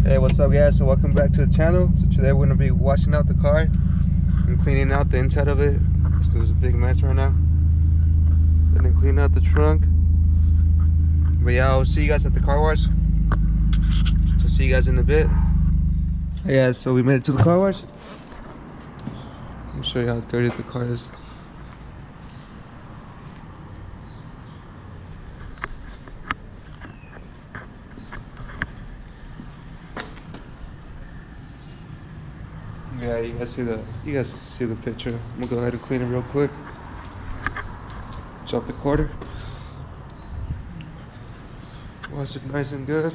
Hey, what's up guys? So welcome back to the channel. So today we're going to be washing out the car and cleaning out the inside of it. So there's a big mess right now. Then clean out the trunk. But yeah, I'll see you guys at the car wash. So see you guys in a bit. Hey guys, so we made it to the car wash. I'll show you how dirty the car is. Yeah, you guys see the picture. I'm gonna go ahead and clean it real quick. Chop the quarter. Wash it nice and good.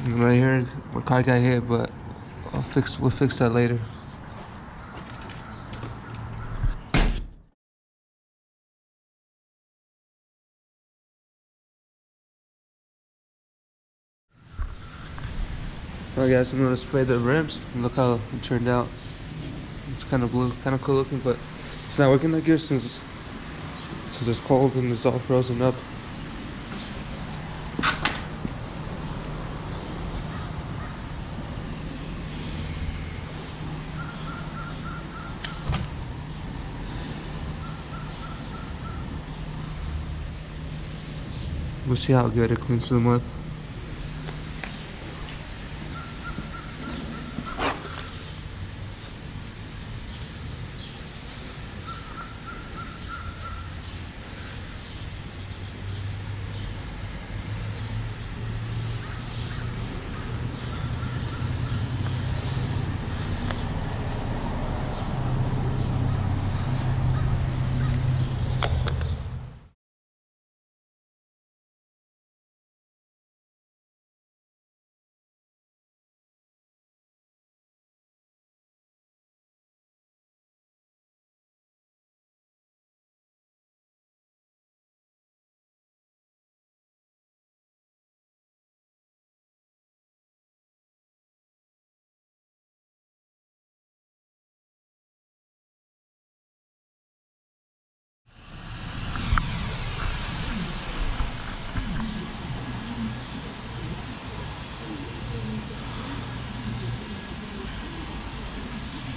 And right here, my car got hit, but we'll fix that later. Alright guys, I'm gonna spray the rims. Look how it turned out. It's kind of blue, kind of cool looking, but it's not working that good since it's cold and it's all frozen up. We'll see how good it cleans them up.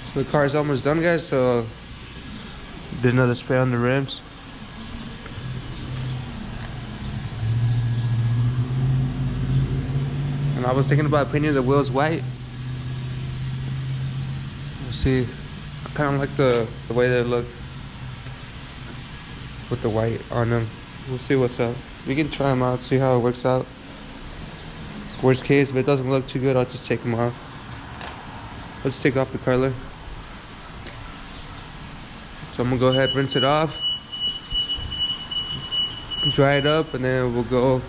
So the car is almost done guys, so did another spray on the rims. And I was thinking about painting the wheels white. We'll see. I kind of like the way they look with the white on them. We'll see what's up. We can try them out, see how it works out. Worst case, if it doesn't look too good, I'll just take them off. Let's take off the color. So I'm gonna go ahead, rinse it off, dry it up, and then we'll go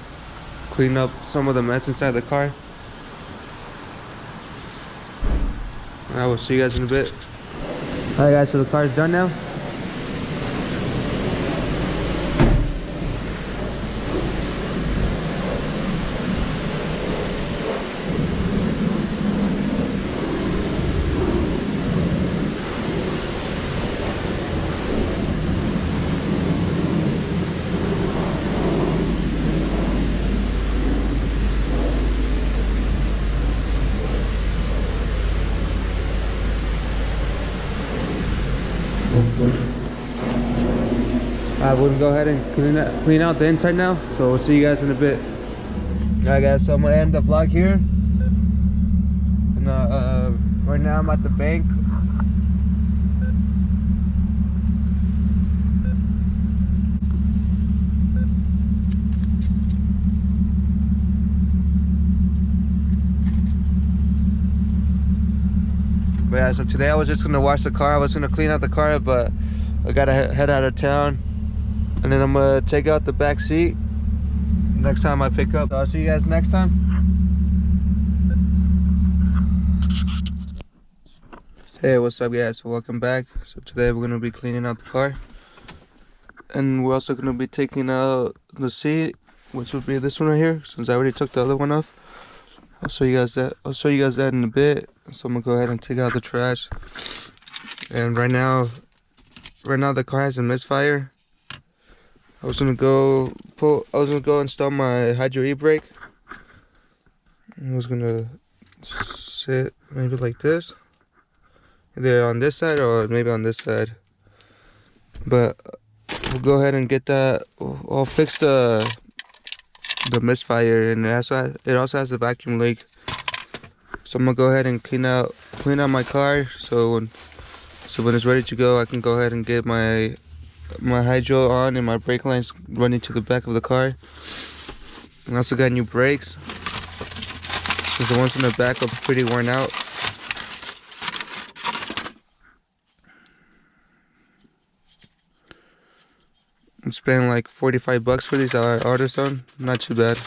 clean up some of the mess inside the car. I will see you guys in a bit. Alright guys, so the car is done now. We're gonna go ahead and clean out the inside now, so we'll see you guys in a bit. Alright guys, so I'm gonna end the vlog here. And right now I'm at the bank. But yeah, so today I was just gonna wash the car. I was gonna clean out the car, but I gotta head out of town. And then I'm gonna take out the back seat next time I pick up. So I'll see you guys next time. Hey, what's up guys? So welcome back. So today we're gonna be cleaning out the car. And we're also gonna be taking out the seat, which would be this one right here, since I already took the other one off. I'll show you guys that in a bit. So I'm gonna go ahead and take out the trash. And right now the car has a misfire. I was gonna go install my hydro e-brake, I was gonna sit maybe like this, either on this side or maybe on this side. But we'll go ahead and get that. I'll fix the misfire, and it also has the vacuum leak. So I'm gonna go ahead and clean out my car. So when it's ready to go, I can go ahead and get my hydro on and my brake lines running to the back of the car. And also got new brakes, because the ones in the back are pretty worn out. I'm spending like $45 for these at AutoZone. Not too bad.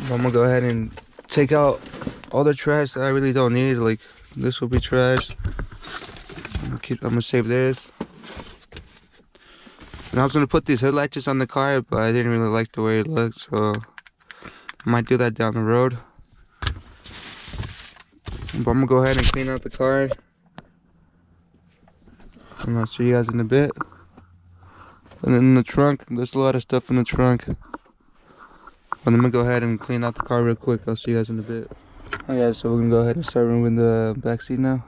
I'm gonna go ahead and take out all the trash that I really don't need. Like, this will be trash. I'm gonna save this. And I was gonna put these headlights on the car, but I didn't really like the way it looked, so I might do that down the road. But I'm gonna go ahead and clean out the car, and I'll see you guys in a bit. And then in the trunk, there's a lot of stuff in the trunk. But I'm gonna go ahead and clean out the car real quick. I'll see you guys in a bit. Okay, so we're gonna go ahead and start removing the back seat now.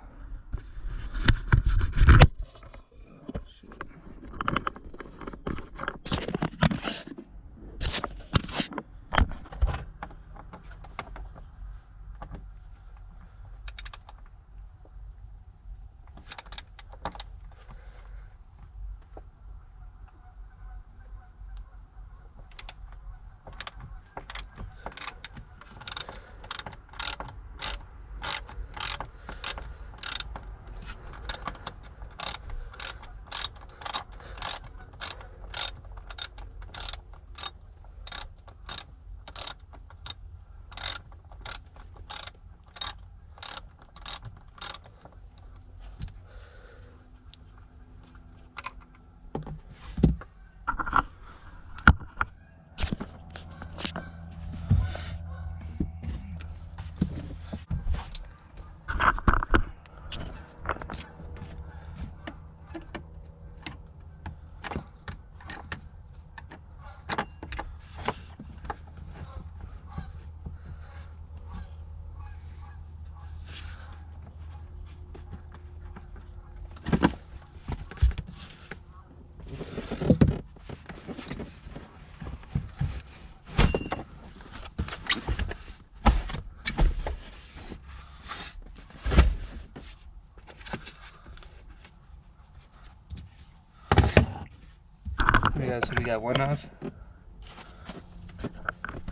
Yeah, so we got one out.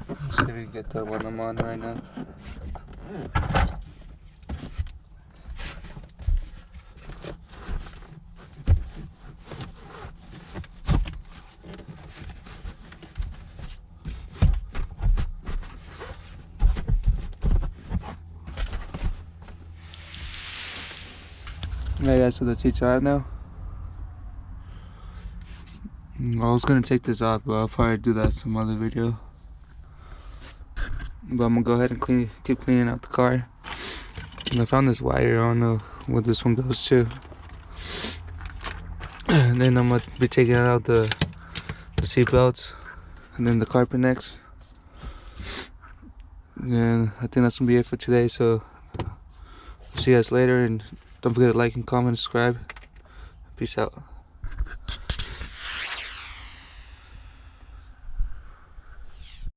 Let's see if we can get the one I'm on right now. Yeah, so the seats are out now. I was gonna take this off, but I'll probably do that some other video. But I'm gonna go ahead and keep cleaning out the car. And I found this wire. I don't know where this one goes to. And then I'm gonna be taking out the seat belts and then the carpet next. And I think that's gonna be it for today. So see you guys later, and don't forget to like and comment and subscribe. Peace out.